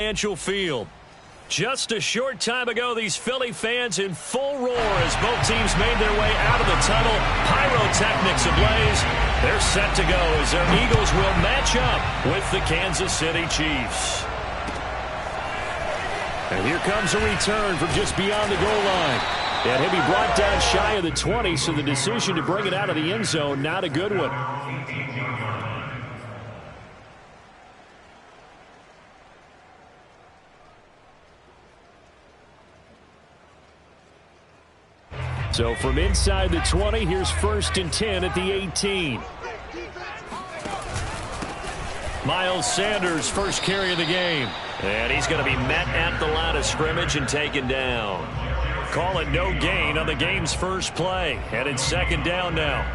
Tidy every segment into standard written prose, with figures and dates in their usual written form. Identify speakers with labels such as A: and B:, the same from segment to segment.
A: Financial Field. Just a short time ago, these Philly fans in full roar as both teams made their way out of the tunnel. Pyrotechnics ablaze. They're set to go as their Eagles will match up with the Kansas City Chiefs. And here comes a return from just beyond the goal line. And he'll be brought down shy of the 20, so the decision to bring it out of the end zone, not a good one. So from inside the 20, here's 1st and 10 at the 18. Miles Sanders, first carry of the game. And he's going to be met at the line of scrimmage and taken down. Call it no gain on the game's first play. And it's 2nd down now.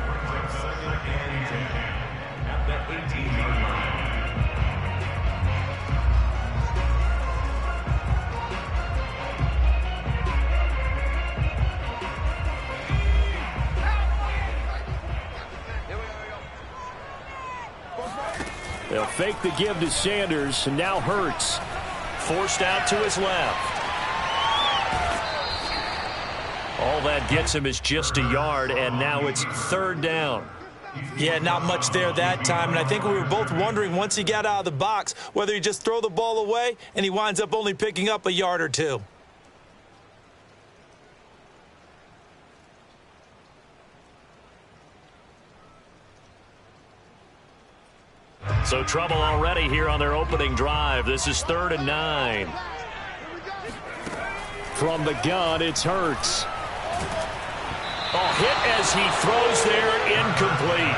A: They'll fake the give to Sanders, and now Hurts. Forced out to his left. All that gets him is just a yard, and now it's 3rd down.
B: Yeah, not much there that time, and I think we were both wondering once he got out of the box whether he just throw the ball away, and he winds up only picking up a yard or two.
A: So trouble already here on their opening drive. This is 3rd and 9. From the gun, it's Hurts. Hit as he throws there, incomplete.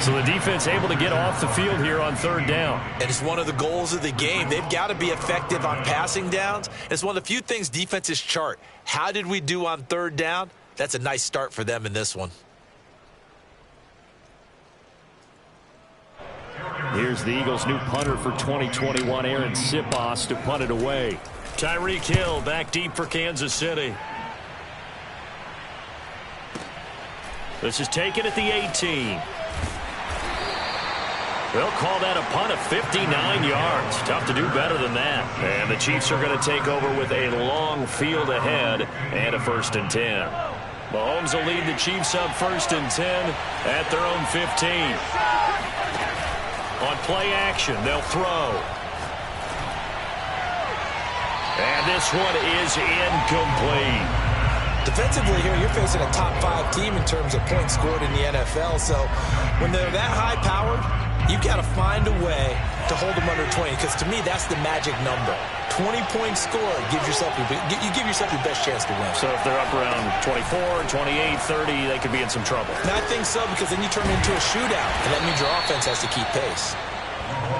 A: So the defense able to get off the field here on 3rd down.
B: And it's one of the goals of the game. They've got to be effective on passing downs. It's one of the few things defenses chart. How did we do on 3rd down? That's a nice start for them in this one.
A: Here's the Eagles' new punter for 2021, Aaron Sipos, to punt it away. Tyreek Hill back deep for Kansas City. This is taken at the 18. They'll call that a punt of 59 yards. Tough to do better than that. And the Chiefs are going to take over with a long field ahead and a 1st and 10. Mahomes will lead the Chiefs up 1st and 10 at their own 15. On play action, they'll throw. And this one is incomplete.
B: Defensively here, you're facing a top 5 team in terms of points scored in the NFL. So when they're that high-powered, you've got to find a way to hold them under 20. Because to me, that's the magic number. 20-point score gives yourself you give yourself your best chance to win.
A: So if they're up around 24, 28, 30, they could be in some trouble.
B: And I think so, because then you turn into a shootout, and that means your offense has to keep pace.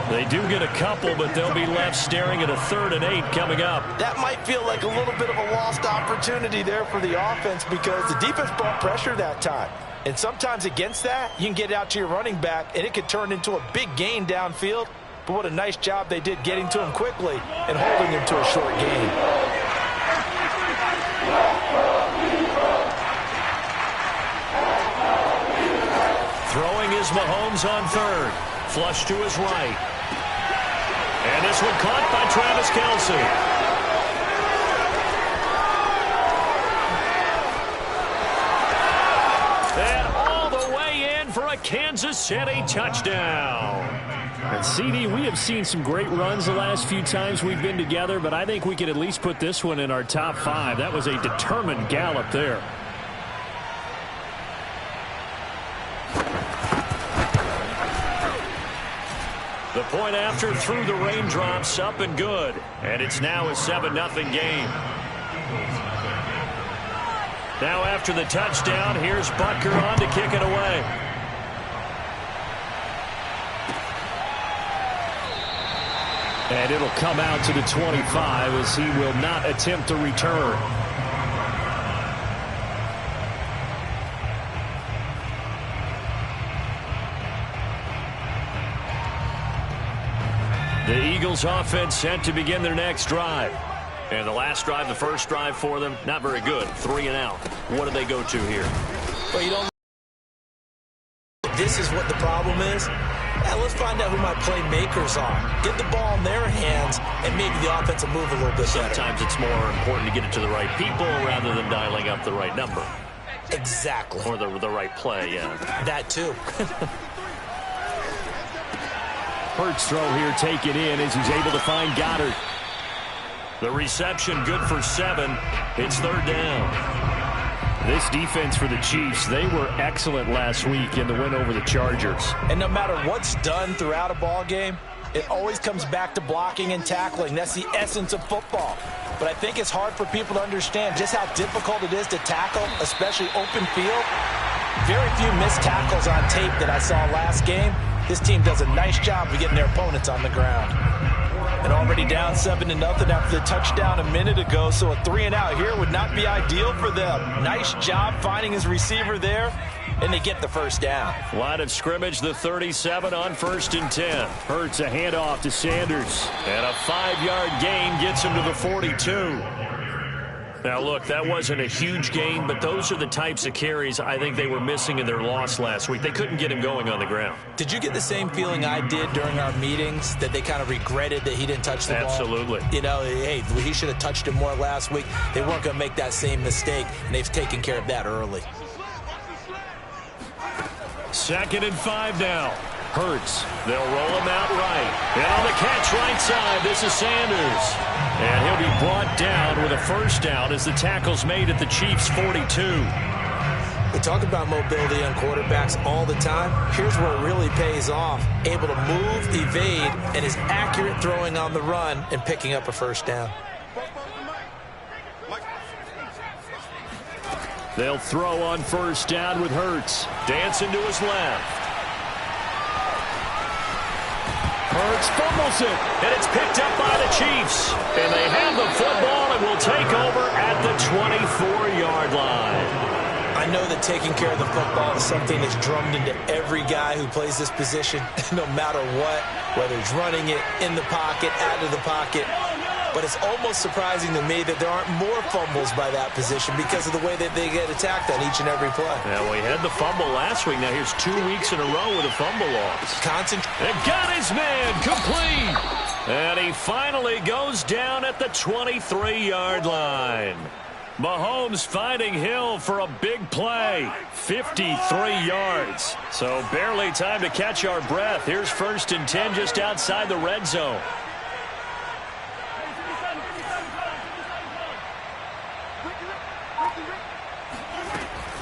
A: They do get a couple, but they'll be left staring at a 3rd and 8 coming up.
C: That might feel like a little bit of a lost opportunity there for the offense because the defense brought pressure that time. And sometimes against that, you can get out to your running back, and it could turn into a big gain downfield. But what a nice job they did getting to him quickly and holding him to a short gain.
A: Throwing is Mahomes on 3rd. Flush to his right. And this one caught by Travis Kelce. And all the way in for a Kansas City touchdown. And CD, we have seen some great runs the last few times we've been together, but I think we could at least put this one in our top 5. That was a determined gallop there. The point after through the raindrops, up and good. And it's now a 7-0 game. Now after the touchdown, here's Butker on to kick it away. And it'll come out to the 25 as he will not attempt to return. The Eagles offense set to begin their next drive. And the last drive, the first drive for them, not very good. 3 and out. What do they go to here?
B: Well, you don't this is what the problem is, let's find out who my playmakers are. Get the ball in their hands, and maybe the offense will move a little bit better.
A: Sometimes it's more important to get it to the right people rather than dialing up the right number.
B: Exactly.
A: Or the right play, yeah.
B: That too.
A: Hurts throw here taken in as he's able to find Goddard. The reception good for 7. It's 3rd down. This defense for the Chiefs, they were excellent last week in the win over the Chargers.
B: And no matter what's done throughout a ball game, it always comes back to blocking and tackling. That's the essence of football. But I think it's hard for people to understand just how difficult it is to tackle, especially open field. Very few missed tackles on tape that I saw last game. This team does a nice job of getting their opponents on the ground. And already down 7-0 after the touchdown a minute ago, so a 3-and-out here would not be ideal for them. Nice job finding his receiver there, and they get the first down.
A: Line of scrimmage, the 37 on 1st and 10. Hurts a handoff to Sanders. And a 5-yard gain gets him to the 42. Now, look, that wasn't a huge gain, but those are the types of carries I think they were missing in their loss last week. They couldn't get him going on the ground.
B: Did you get the same feeling I did during our meetings, that they kind of regretted that he didn't touch the ball?
A: Absolutely.
B: You know, hey, he should have touched it more last week. They weren't going to make that same mistake, and they've taken care of that early.
A: 2nd and 5 now. Hurts. They'll roll him out right. And on the catch right side, this is Sanders. And he'll be brought down with a first down as the tackle's made at the Chiefs' 42.
B: We talk about mobility on quarterbacks all the time. Here's where it really pays off. Able to move, evade, and is accurate throwing on the run and picking up a first down.
A: They'll throw on first down with Hurts. Dancing to his left. Hurts fumbles it, and it's picked up by the Chiefs. And they have the football and will take over at the 24-yard line.
B: I know that taking care of the football is something that's drummed into every guy who plays this position, no matter what, whether he's running it in the pocket, out of the pocket. But it's almost surprising to me that there aren't more fumbles by that position because of the way that they get attacked on each and every play.
A: Yeah, we had the fumble last week. Now here's 2 weeks in a row with a fumble loss. And got his man complete. And he finally goes down at the 23-yard line. Mahomes finding Hill for a big play. 53 yards. So barely time to catch our breath. Here's 1st and 10 just outside the red zone.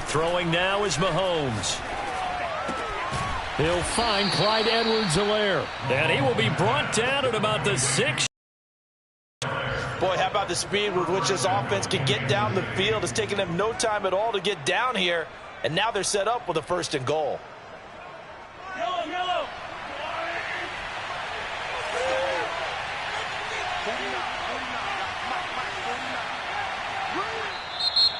A: Throwing now is Mahomes. He'll find Clyde Edwards-Helaire. And he will be brought down at about the 6.
C: Boy, how about the speed with which this offense can get down the field? It's taken them no time at all to get down here. And now they're set up with a 1st and goal. Yellow.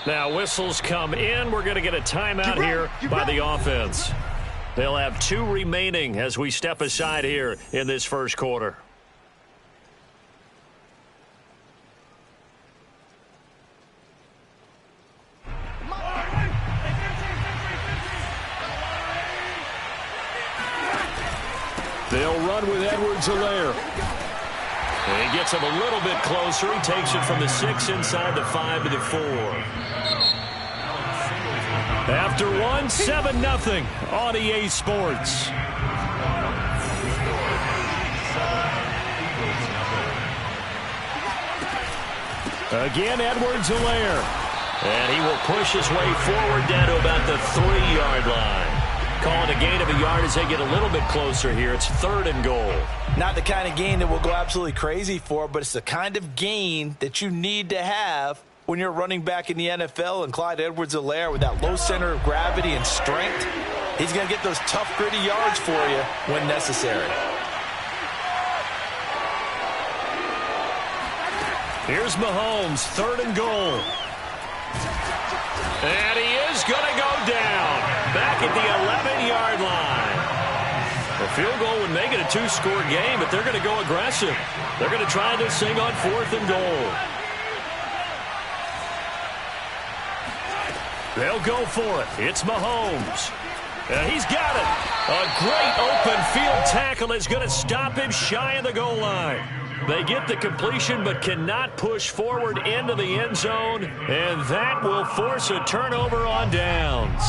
A: Now whistles come in. We're going to get a timeout here by the offense. They'll have 2 remaining as we step aside here in this first quarter. They'll run with Edwards-Helaire. And he gets him a little bit closer. He takes it from the 6 inside the 5 to the 4. After 1, 7-0 on EA Sports. Again, Edwards-Helaire. And he will push his way forward down to about the 3-yard line. Calling a gain of a yard as they get a little bit closer here. It's 3rd and goal.
C: Not the kind of gain that we'll go absolutely crazy for, but it's the kind of gain that you need to have when you're running back in the NFL. And Clyde Edwards-Helaire, with that low center of gravity and strength, he's going to get those tough, gritty yards for you when necessary.
A: Here's Mahomes, 3rd and goal. And he is going to go down back at the 11-yard line. A field goal would make it a 2-score game, but they're going to go aggressive. They're going to try this thing on 4th and goal. They'll go for it. It's Mahomes. He's got it. A great open field tackle is going to stop him shy of the goal line. They get the completion but cannot push forward into the end zone, and that will force a turnover on downs.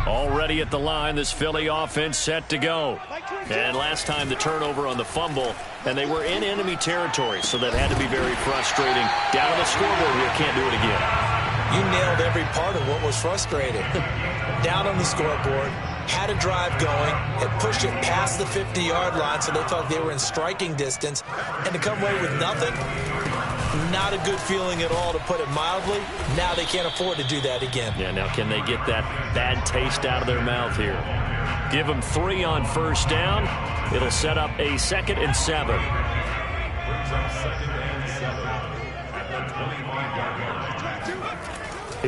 A: Already at the line, this Philly offense set to go. And last time the turnover on the fumble, and they were in enemy territory, so that had to be very frustrating. Down on the scoreboard here, can't do it again.
B: You nailed every part of what was frustrating. Down on the scoreboard, had a drive going, had pushed it past the 50-yard line, so they felt they were in striking distance, and to come away with nothing, not a good feeling at all, to put it mildly. Now they can't afford to do that again.
A: Yeah, now can they get that bad taste out of their mouth here? Give them 3 on first down. It'll set up a 2nd and 7.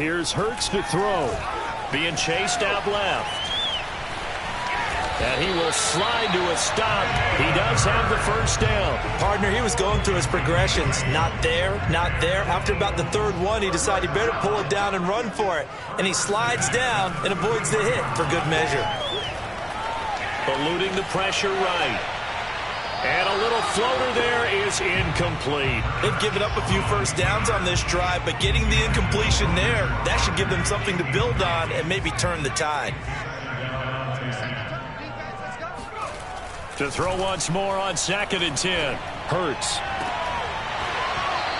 A: Here's Hurts to throw. Being chased out left. And he will slide to a stop. He does have the first down.
B: Partner, he was going through his progressions. Not there, not there. After about the 3rd one, he decided he better pull it down and run for it. And he slides down and avoids the hit for good measure.
A: Eluding the pressure right. And a little floater there is incomplete.
B: They've given up a few first downs on this drive, but getting the incompletion there, that should give them something to build on and maybe turn the tide.
A: To throw once more on 2nd and 10. Hurts.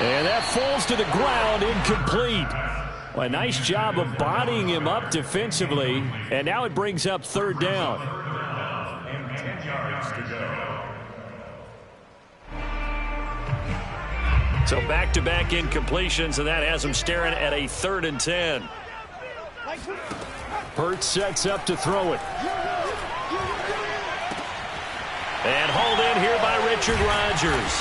A: And that falls to the ground, incomplete. Well, a nice job of bodying him up defensively. And now it brings up 3rd down.
D: And 10 yards to go.
A: So back-to-back incompletions, and that has him staring at a 3rd and 10. Hurts sets up to throw it. And hauled in here by Richard Rodgers.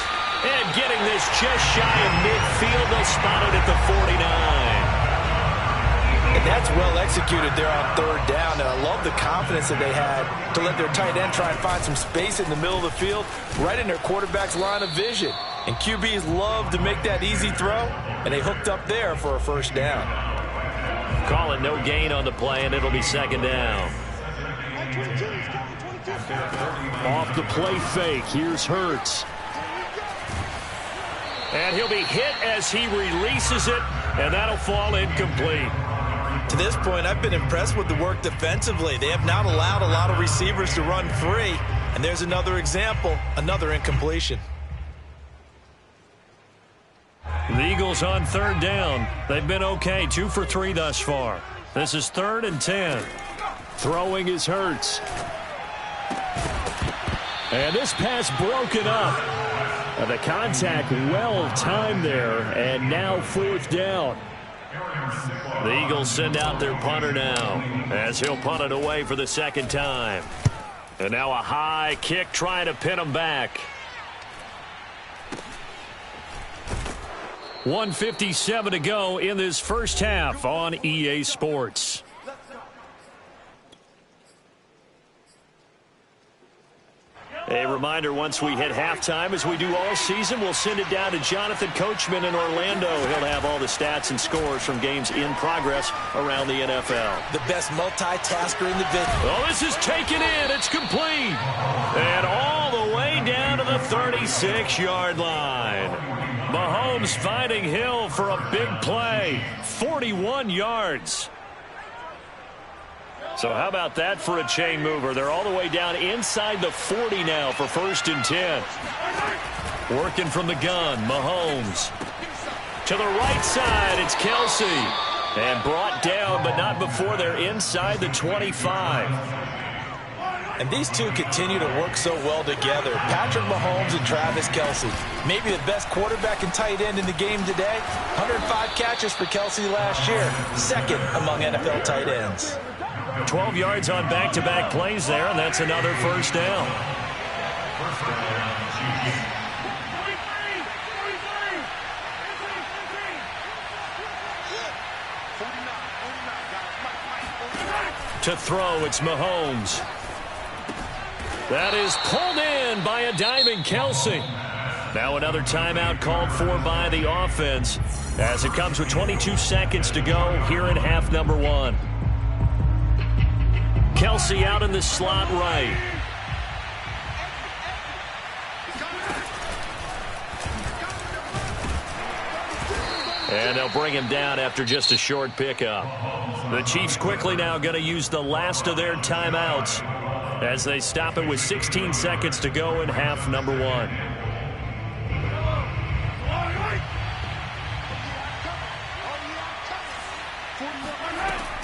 A: And getting this just shy of midfield. They'll spot it at the 49.
C: And that's well executed there on 3rd down. And I love the confidence that they had to let their tight end try and find some space in the middle of the field, right in their quarterback's line of vision. And QBs love to make that easy throw, and they hooked up there for a first down.
A: Call it no gain on the play, and it'll be 2nd down. Off the play fake, here's Hurts. And he'll be hit as he releases it, and that'll fall incomplete.
B: To this point, I've been impressed with the work defensively. They have not allowed a lot of receivers to run free, and there's another example, another incompletion.
A: The Eagles on 3rd down. They've been okay, 2 for 3 thus far. This is 3rd and 10. Throwing is Hurts. And this pass broken up. The contact well timed there, and now 4th down. The Eagles send out their punter now, as he'll punt it away for the 2nd time. And now a high kick trying to pin him back. 1:57 to go in this first half on EA Sports. A reminder, once we hit halftime, as we do all season, we'll send it down to Jonathan Coachman in Orlando. He'll have all the stats and scores from games in progress around the NFL.
B: The best multitasker in the business.
A: Oh, this is taken in. It's complete. And all the way down to the 36-yard line. Mahomes finding Hill for a big play. 41 yards. So how about that for a chain mover? They're all the way down inside the 40 now for 1st and 10. Working from the gun, Mahomes. To the right side, it's Kelsey. And brought down, but not before they're inside the 25.
B: And these two continue to work so well together. Patrick Mahomes and Travis Kelsey. Maybe the best quarterback and tight end in the game today. 105 catches for Kelsey last year. 2nd among NFL tight ends.
A: 12 yards on back-to-back plays there, and that's another 1st down. To throw, it's Mahomes. That is pulled in by a diving Kelsey. Now another timeout called for by the offense, as it comes with 22 seconds to go here in half number 1. Kelce out in the slot right. And they'll bring him down after just a short pickup. The Chiefs quickly now going to use the last of their timeouts as they stop it with 16 seconds to go in half number 1.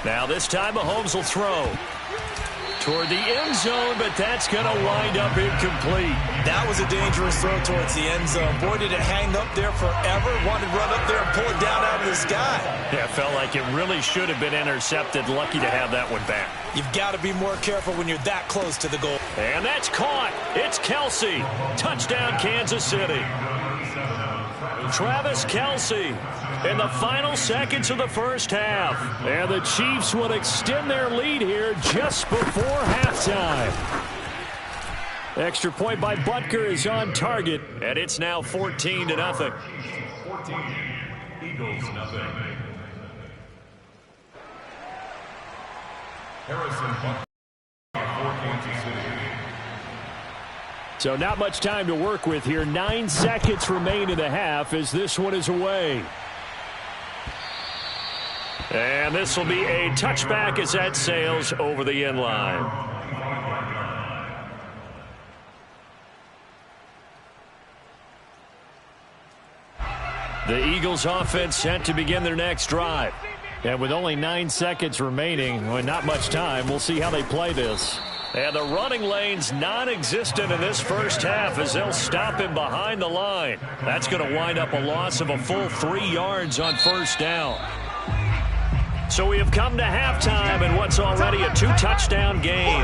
A: Now this time Mahomes will throw toward the end zone, but that's going to wind up incomplete.
B: That was a dangerous throw towards the end zone. Boy, did it hang up there forever. Wanted to run up there and pull it down out of the sky.
A: Yeah, it felt like it really should have been intercepted. Lucky to have that one back.
B: You've got to be more careful when you're that close to the goal.
A: And that's caught. It's Kelce. Touchdown, Kansas City. Travis Kelce in the final seconds of the first half. And the Chiefs would extend their lead here just before halftime. Extra point by Butker is on target, and it's now 14-0.
D: 14, Eagles nothing. Harrison Butker for Kansas City.
A: So not much time to work with here. 9 seconds remain in the half as this one is away. And this will be a touchback as that sails over the end line. The Eagles offense set to begin their next drive. And with only 9 seconds remaining, well, not much time, we'll see how they play this. And the running lane's non-existent in this first half as they'll stop him behind the line. That's going to wind up a loss of a full 3 yards on first down. So we have come to halftime in what's already a 2-touchdown game.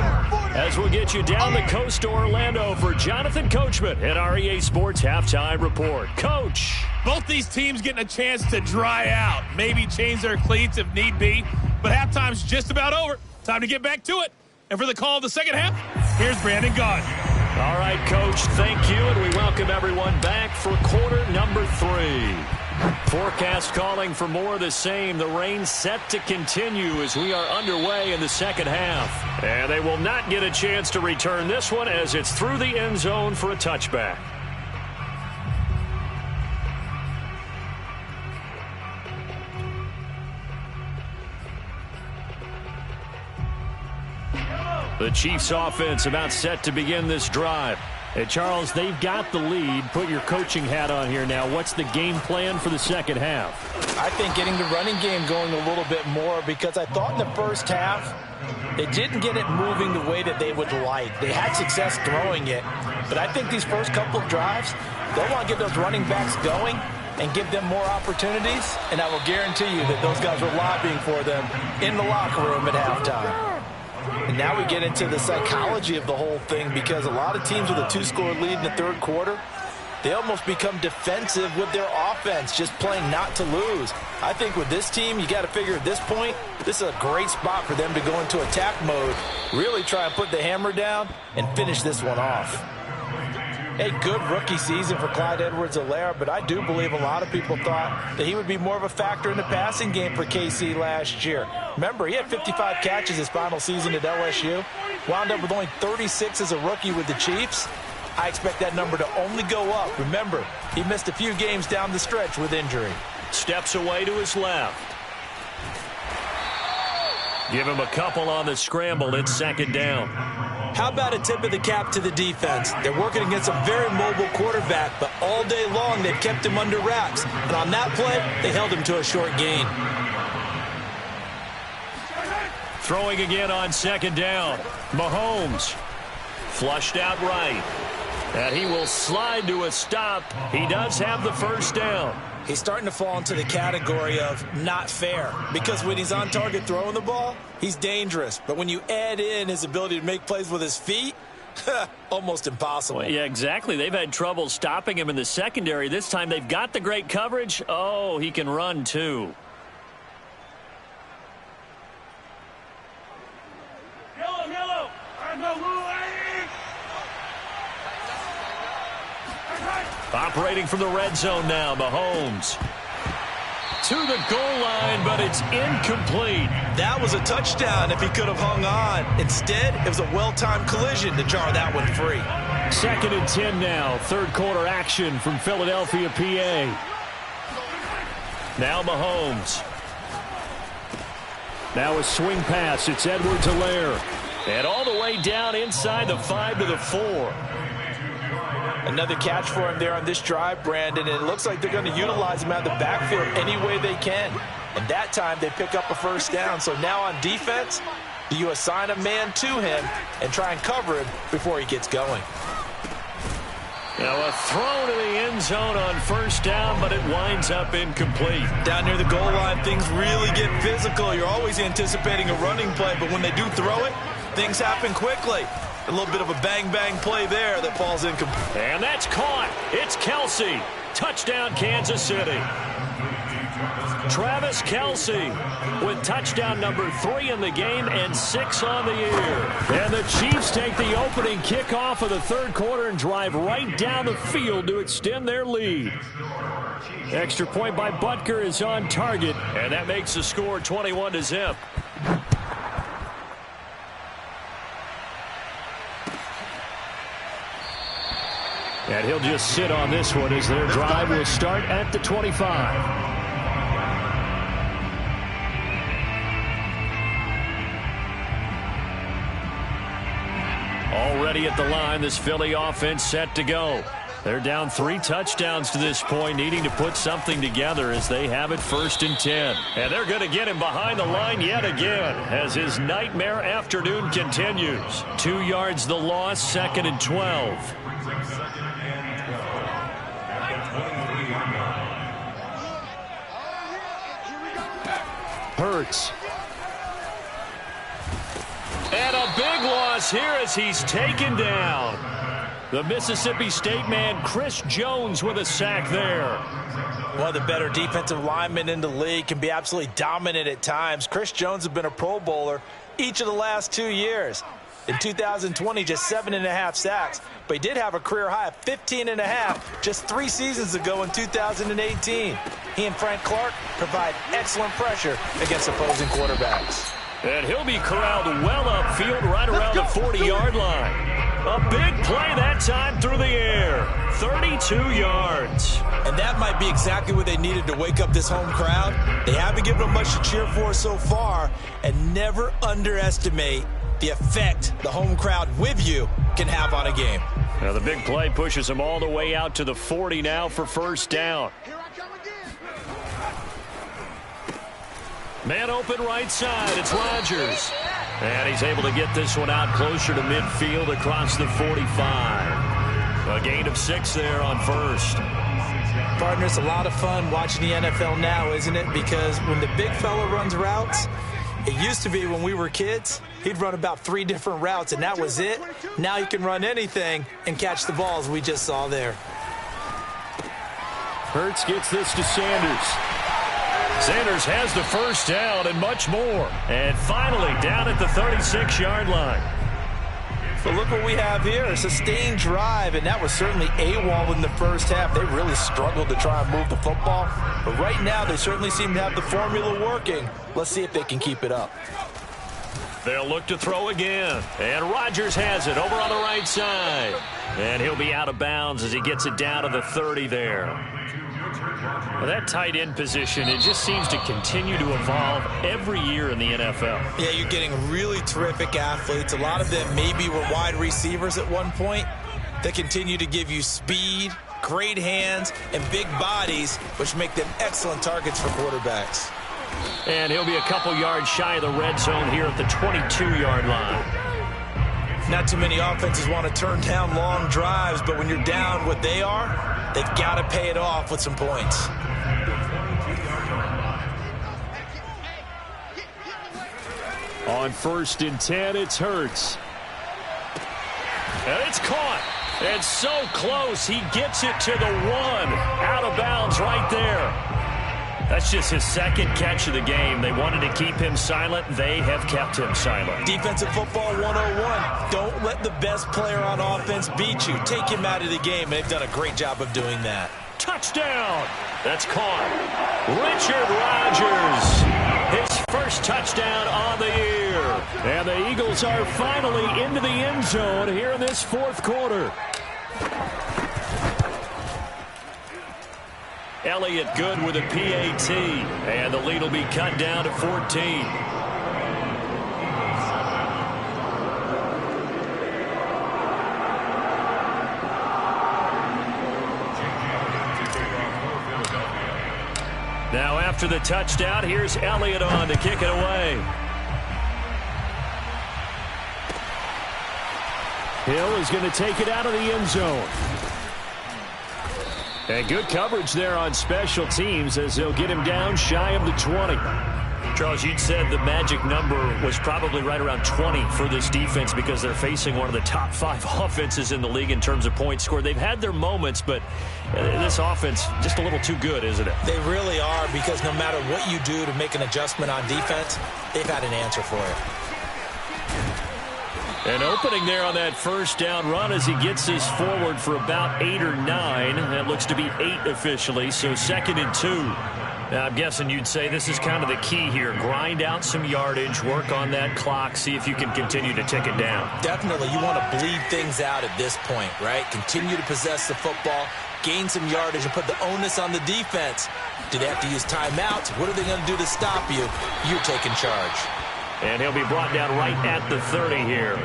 A: As we'll get you down the coast to Orlando for Jonathan Coachman at our EA Sports Halftime Report. Coach.
E: Both these teams getting a chance to dry out, maybe change their cleats if need be, but halftime's just about over. Time to get back to it. And for the call of the second half, here's Brandon Gaudin.
A: All right, Coach, thank you, and we welcome everyone back for quarter number 3. Forecast calling for more of the same. The rain set to continue as we are underway in the second half. And they will not get a chance to return this one as it's through the end zone for a touchback. The Chiefs offense about set to begin this drive. Hey, Charles, they've got the lead. Put your coaching hat on here now. What's the game plan for the second half?
B: I think getting the running game going a little bit more because I thought in the first half they didn't get it moving the way that they would like. They had success throwing it, but I think these first couple of drives, they'll want to get those running backs going and give them more opportunities, and I will guarantee you that those guys were lobbying for them in the locker room at halftime. And now we get into the psychology of the whole thing because a lot of teams with a 2-score lead in the third quarter, they almost become defensive with their offense, just playing not to lose. I think with this team, you got to figure at this point, this is a great spot for them to go into attack mode, really try and put the hammer down and finish this one off. A good rookie season for Clyde Edwards-Helaire, but I do believe a lot of people thought that he would be more of a factor in the passing game for KC last year. Remember, he had 55 catches his final season at LSU, wound up with only 36 as a rookie with the Chiefs. I expect that number to only go up. Remember, he missed a few games down the stretch with injury.
A: Steps away to his left. Give him a couple on the scramble. It's second down.
B: How about a tip of the cap to the defense? They're working against a very mobile quarterback, but all day long they've kept him under wraps. And on that play, they held him to a short gain.
A: Throwing again on second down. Mahomes flushed out right. And he will slide to a stop. He does have the first down.
B: He's starting to fall into the category of not fair because when he's on target throwing the ball, he's dangerous. But when you add in his ability to make plays with his feet, almost impossible.
A: Well, yeah, exactly. They've had trouble stopping him in the secondary. This time they've got the great coverage. Oh, he can run too.
E: Yellow.
A: Operating from the red zone now, Mahomes. to the goal line, but it's incomplete.
B: That was a touchdown if he could have hung on. Instead, it was a well-timed collision to jar that one free.
A: 2nd and 10 now. Third quarter action from Philadelphia, PA. Now Mahomes. Now a swing pass. It's Edwards-Helaire. And all the way down inside the 5 to the 4.
B: Another catch for him there on this drive, Brandon, and it looks like they're going to utilize him out of the backfield any way they can. And that time they pick up a first down. So now on defense, you assign a man to him and try and cover him before he gets going.
A: Now a throw to the end zone on first down, but it winds up incomplete.
B: Down near the goal line, things really get physical. You're always anticipating a running play, but when they do throw it, things happen quickly. A little bit of a bang-bang play there that falls incomplete.
A: And that's caught. It's Kelce. Touchdown, Kansas City. Travis Kelce with touchdown number 3 in the game and 6 on the year. And the Chiefs take the opening kickoff of the third quarter and drive right down the field to extend their lead. Extra point by Butker is on target, and that makes the score 21-0. And he'll just sit on this one as their drive will start at the 25. Already at the line, this Philly offense set to go. They're down 3 touchdowns to this point, needing to put something together as they have it 1st and 10. And they're going to get him behind the line yet again as his nightmare afternoon continues. 2 yards the loss, 2nd and 12. Hurts. And a big loss here as he's taken down. The Mississippi State man, Chris Jones, with a sack there.
B: One of the better defensive linemen in the league, can be absolutely dominant at times. Chris Jones has been a Pro Bowler each of the last 2 years. In 2020, just 7.5 sacks. But he did have a career high of 15.5 just 3 seasons ago in 2018. He and Frank Clark provide excellent pressure against opposing quarterbacks.
A: And he'll be corralled well upfield right around the 40-yard line. A big play that time through the air. 32 yards.
B: And that might be exactly what they needed to wake up this home crowd. They haven't given them much to cheer for so far. And never underestimate the effect the home crowd with you can have on a game.
A: Now the big play pushes them all the way out to the 40 now for first down. Man open right side. It's Rodgers. And he's able to get this one out closer to midfield across the 45. A gain of 6 there on first.
B: Partner, it's a lot of fun watching the NFL now, isn't it? Because when the big fella runs routes, it used to be when we were kids, he'd run about 3 different routes, and that was it. Now he can run anything and catch the balls we just saw there.
A: Hurts gets this to Sanders. Sanders has the first down and much more. And finally down at the 36-yard line.
B: But look what we have here, a sustained drive, and that was certainly AWOL in the first half. They really struggled to try and move the football. But right now they certainly seem to have the formula working. Let's see if they can keep it up.
A: They'll look to throw again. And Rodgers has it over on the right side. And he'll be out of bounds as he gets it down to the 30 there. Well, that tight end position, it just seems to continue to evolve every year in the NFL.
B: Yeah, you're getting really terrific athletes. A lot of them maybe were wide receivers at one point. They continue to give you speed, great hands, and big bodies, which make them excellent targets for quarterbacks.
A: And he'll be a couple yards shy of the red zone here at the 22-yard line.
B: Not too many offenses want to turn down long drives, but when you're down what they are, they've got to pay it off with some points.
A: On 1st and 10, it's Hurts. And it's caught. And so close, he gets it to the 1. Out of bounds right there. That's just his 2nd catch of the game. They wanted to keep him silent. They have kept him silent.
B: Defensive football 101. Don't let the best player on offense beat you. Take him out of the game, and they've done a great job of doing that.
A: Touchdown! That's caught. Richard Rodgers, his first touchdown on the year. And the Eagles are finally into the end zone here in this fourth quarter. Elliott good with a PAT, and the lead will be cut down to 14. Now after the touchdown, here's Elliott on to kick it away. Hill is going to take it out of the end zone. And good coverage there on special teams as they'll get him down shy of the 20. Charles, you'd said the magic number was probably right around 20 for this defense because they're facing one of the top 5 offenses in the league in terms of points scored. They've had their moments, but this offense just a little too good, isn't it?
B: They really are, because no matter what you do to make an adjustment on defense, they've had an answer for it.
A: An opening there on that first down run as he gets this forward for about 8 or 9. That looks to be 8 officially, so 2nd and 2. Now, I'm guessing you'd say this is kind of the key here. Grind out some yardage, work on that clock, see if you can continue to tick it down.
B: Definitely. You want to bleed things out at this point, right? Continue to possess the football, gain some yardage, and put the onus on the defense. Do they have to use timeouts? What are they going to do to stop you? You're taking charge.
A: And he'll be brought down right at the 30 here.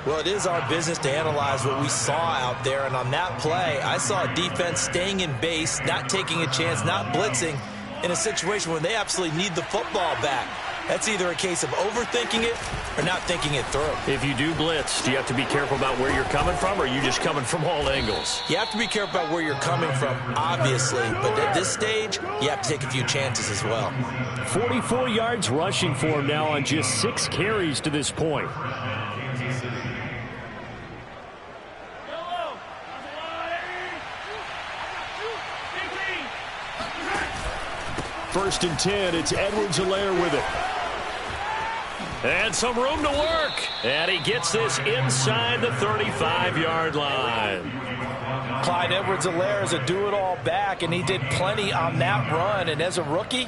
B: Well, it is our business to analyze what we saw out there. And on that play, I saw a defense staying in base, not taking a chance, not blitzing in a situation where they absolutely need the football back. That's either a case of overthinking it or not thinking it through.
A: If you do blitz, do you have to be careful about where you're coming from, or are you just coming from all angles?
B: You have to be careful about where you're coming from, obviously. But at this stage, you have to take a few chances as well.
A: 44 yards rushing for him now on just 6 carries to this point. First and 10, it's Edwards-Helaire with it. And some room to work. And he gets this inside the 35-yard line.
B: Clyde Edwards-Helaire is a do-it-all back, and he did plenty on that run. And as a rookie,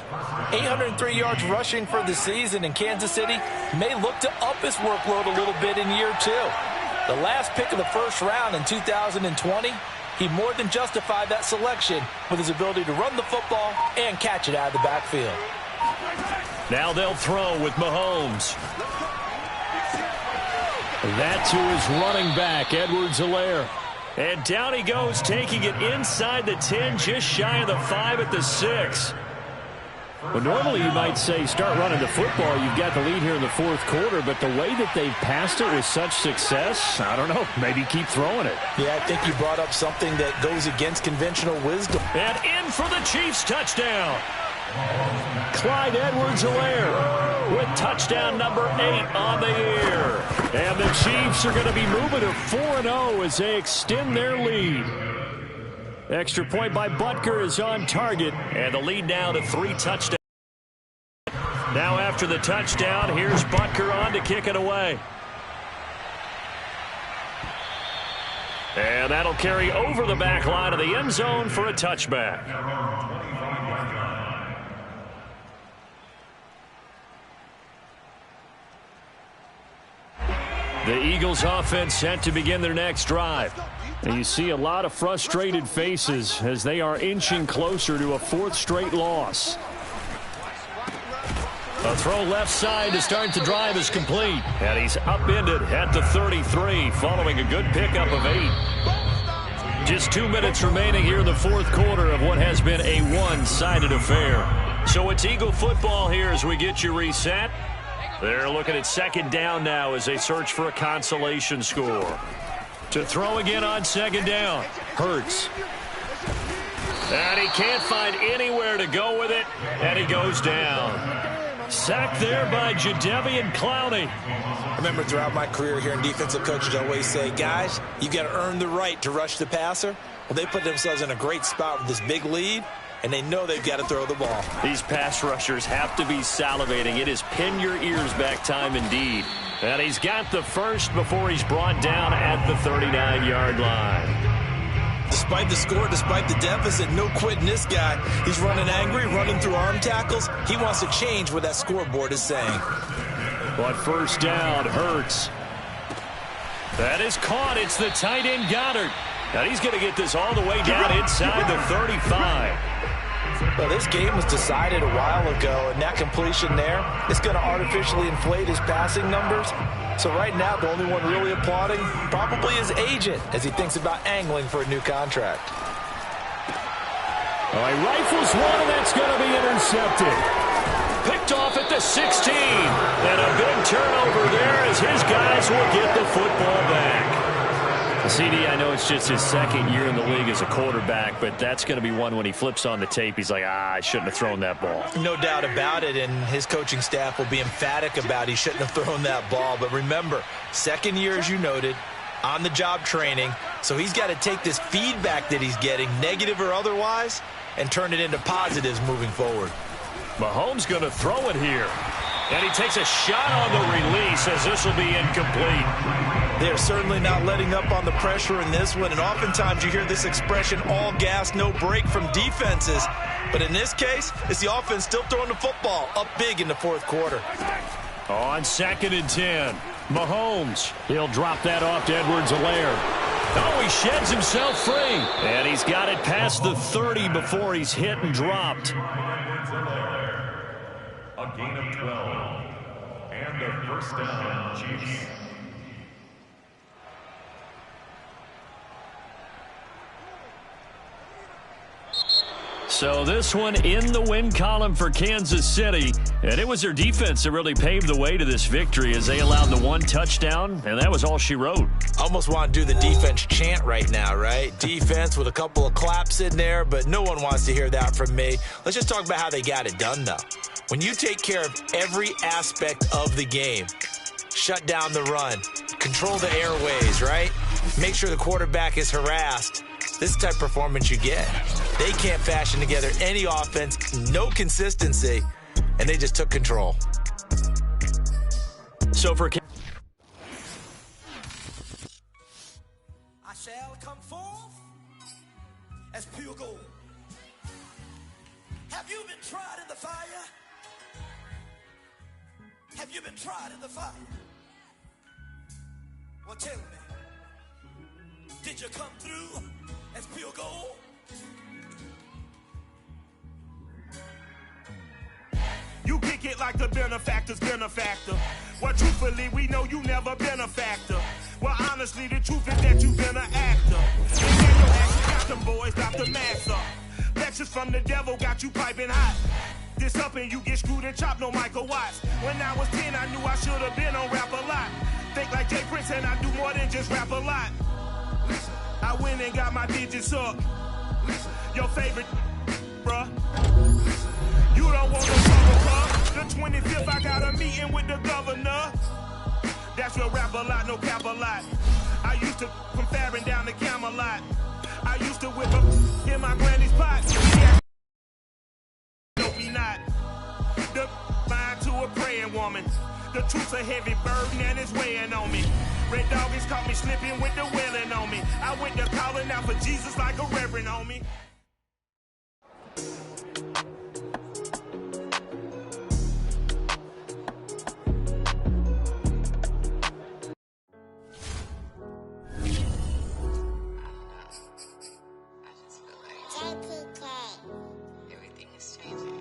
B: 803 yards rushing for the season in Kansas City may look to up his workload a little bit in year 2. The last pick of the first round in 2020, he more than justified that selection with his ability to run the football and catch it out of the backfield.
A: Now they'll throw with Mahomes. That to his running back, Edwards-Helaire. And down he goes, taking it inside the 10, just shy of the 5 at the 6. Well, normally you might say start running the football. You've got the lead here in the fourth quarter, but the way that they've passed it with such success, I don't know, maybe keep throwing it.
B: Yeah, I think you brought up something that goes against conventional wisdom.
A: And in for the Chiefs touchdown. Clyde Edwards-Helaire with touchdown number 8 on the year. And the Chiefs are going to be moving to 4-0 as they extend their lead. Extra point by Butker is on target, and the lead now to 3 touchdowns. Now after the touchdown, here's Butker on to kick it away. And that'll carry over the back line of the end zone for a touchback. The Eagles offense set to begin their next drive. And you see a lot of frustrated faces as they are inching closer to a 4th straight loss. A throw left side to start the drive is complete. And he's upended at the 33 following a good pickup of 8. Just 2 minutes remaining here in the fourth quarter of what has been a one-sided affair. So it's Eagle football here as we get you reset. They're looking at 2nd down now as they search for a consolation score. To throw again on 2nd down. Hurts. And he can't find anywhere to go with it. And he goes down. Sacked there by Jadeveon Clowney.
B: I remember throughout my career here in defensive coaches always say, guys, you got to earn the right to rush the passer. Well, they put themselves in a great spot with this big lead, and they know they've got to throw the ball.
A: These pass rushers have to be salivating. It is pin your ears back time indeed. And he's got the first before he's brought down at the 39-yard line.
B: Despite the score, despite the deficit, no quitting this guy. He's running angry, running through arm tackles. He wants to change what that scoreboard is saying.
A: But first down, Hurts. That is caught. It's the tight end, Goddard. Now he's going to get this all the way down inside the 35.
B: Well, this game was decided a while ago, and that completion there is going to artificially inflate his passing numbers. So right now, the only one really applauding probably his agent as he thinks about angling for a new contract.
A: All right, rifles one, and that's going to be intercepted. Picked off at the 16. And a big turnover there as his guys will get the football back. CD, I know it's just his second year in the league as a quarterback, but that's going to be one when he flips on the tape. He's like, I shouldn't have thrown that ball.
B: No doubt about it, and his coaching staff will be emphatic about he shouldn't have thrown that ball. But remember, second year, as you noted, on-the-job training, so he's got to take this feedback that he's getting, negative or otherwise, and turn it into positives moving forward.
A: Mahomes going to throw it here. And he takes a shot on the release as this will be incomplete.
B: They're certainly not letting up on the pressure in this one, and oftentimes you hear this expression, all gas, no break from defenses. But in this case, it's the offense still throwing the football up big in the fourth quarter.
A: On 2nd and 10, Mahomes. He'll drop that off to Edwards-Helaire. Oh, he sheds himself free. And he's got it past the 30 before he's hit and dropped.
D: A gain of 12. And a first down, Chiefs.
A: So this one in the win column for Kansas City. And it was their defense that really paved the way to this victory as they allowed the one touchdown, and that was all she wrote.
B: Almost want to do the defense chant right now, right? Defense with a couple of claps in there, but no one wants to hear that from me. Let's just talk about how they got it done, though. When you take care of every aspect of the game, shut down the run, control the airways, right? Make sure the quarterback is harassed. This is the type of performance you get. They can't fashion together any offense, no consistency, and they just took control.
A: So for
F: I shall come forth as pure gold. Have you been tried in the fire? Have you been tried in the fire? Well, tell me, did you come through as pure gold?
G: You kick it like the benefactor's benefactor. Well, truthfully, we know you never been a factor. Well, honestly, the truth is that you've been an actor. And then your action got them boys, got the max up. Lectures from the devil got you piping hot. This up and you get screwed and chopped, no Michael Watts. When I was 10, I knew I should have been on rap a lot. Think like Jay Prince and I do more than just rap a lot. I went and got my digits up. Your favorite, bruh. You don't want no trouble, bruh. The 25th, I got a meeting with the governor. That's your rap a lot, no cap a lot. I used to from Farron down to Camelot. I used to whip up in my granny's pot. Yeah. No, we not. The line to a praying woman. The truth's a heavy burden and it's weighing on me. Red Doggies caught me slipping with the wailing on me. I went to calling out for Jesus like a reverend on me.